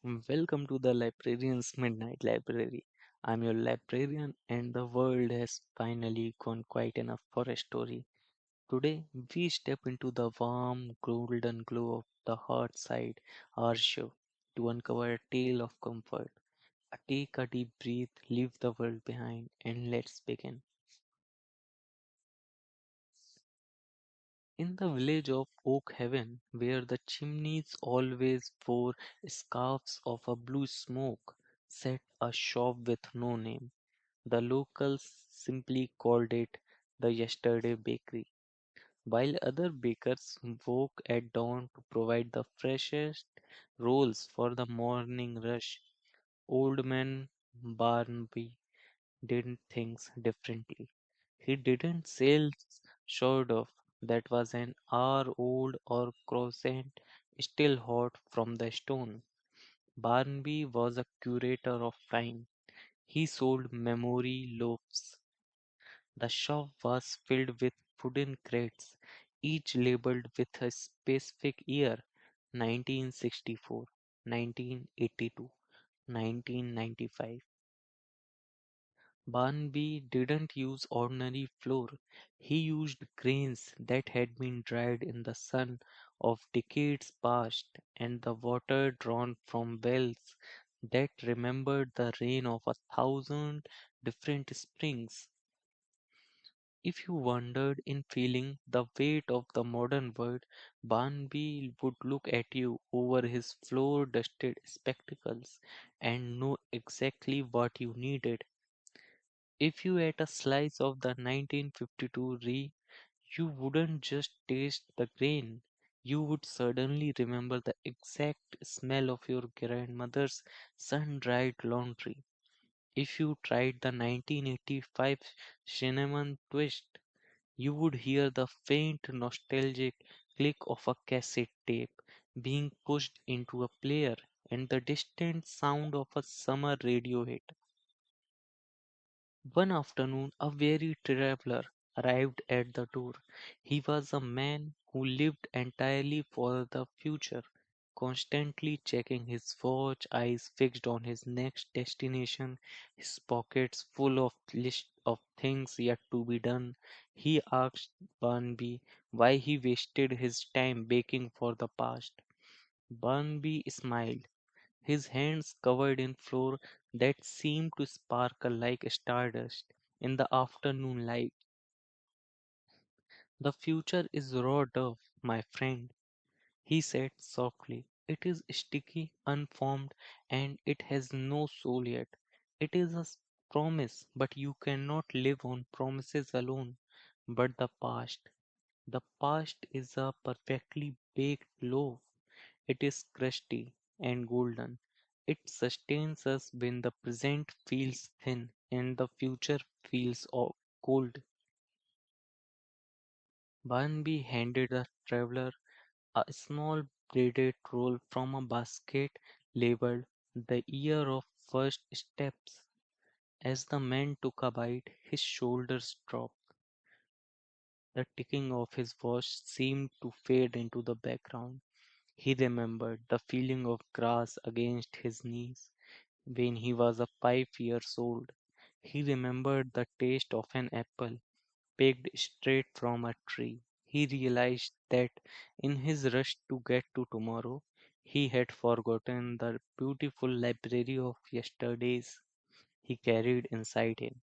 Welcome to the Librarian's Midnight Library. I'm your librarian, and the world has finally gone quite enough for a story. Today, we step into the warm, golden glow of the Hearthside Archive to uncover a tale of comfort. Take a deep breath, leave the world behind, and let's begin. In the village of Oak Heaven, where the chimneys always wore scarves of a blue smoke, sat a shop with no name. The locals simply called it the Yesterday Bakery. While other bakers woke at dawn to provide the freshest rolls for the morning rush, Old Man Barnaby did things differently. He didn't sell sourdough that was an hour old or croissant still hot from the stone. Barnaby was a curator of time. He sold memory loaves. The shop was filled with wooden crates, each labeled with a specific year: 1964, 1982, 1995. Barnaby didn't use ordinary flour. He used grains that had been dried in the sun of decades past and the water drawn from wells that remembered the rain of 1,000 different springs. If you wondered in feeling the weight of the modern world, Barnaby would look at you over his floor dusted spectacles and know exactly what you needed. If you ate a slice of the 1952 Rye, you wouldn't just taste the grain, you would suddenly remember the exact smell of your grandmother's sun dried laundry. If you tried the 1985 cinnamon twist, you would hear the faint nostalgic click of a cassette tape being pushed into a player and the distant sound of a summer radio hit. One afternoon, a weary traveler arrived at the door. He was a man who lived entirely for the future, constantly checking his watch, eyes fixed on his next destination, his pockets full of list of things yet to be done. He asked Barnaby why he wasted his time baking for the past. Barnaby smiled, his hands covered in flour that seemed to sparkle like stardust in the afternoon light. The future is raw dough, my friend, he said softly. It is sticky, unformed, and it has no soul yet. It is a promise, but you cannot live on promises alone. But the past is a perfectly baked loaf. It is crusty and golden. It sustains us when the present feels thin and the future feels cold. Barnaby handed the traveler a small braided roll from a basket labeled "The Year of First Steps." As the man took a bite, his shoulders dropped. The ticking of his watch seemed to fade into the background. He remembered the feeling of grass against his knees when he was a 5 years old. He remembered the taste of an apple picked straight from a tree. He realized that in his rush to get to tomorrow, he had forgotten the beautiful library of yesterdays he carried inside him.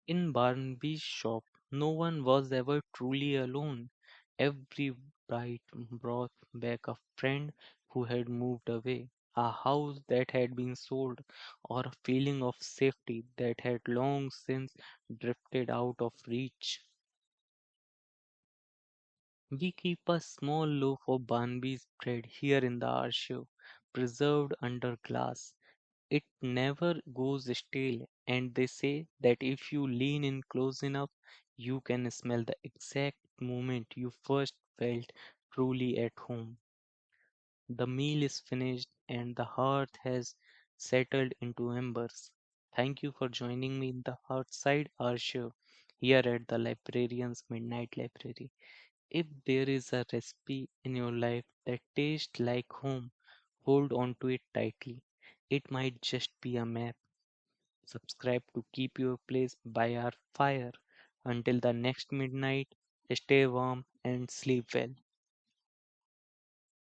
In Barnaby's shop, no one was ever truly alone. Every bite brought back a friend who had moved away, a house that had been sold, or a feeling of safety that had long since drifted out of reach. We keep a small loaf of Barnaby's bread here in the archive, preserved under glass. It never goes stale, and they say that if you lean in close enough, you can smell the exact moment you first felt truly at home. The meal is finished and the hearth has settled into embers. Thank you for joining me in the Hearthside Archive here at the Librarian's Midnight Library. If there is a recipe in your life that tastes like home, hold on to it tightly. It might just be a map. Subscribe to keep your place by our fire. Until the next midnight, stay warm and sleep well.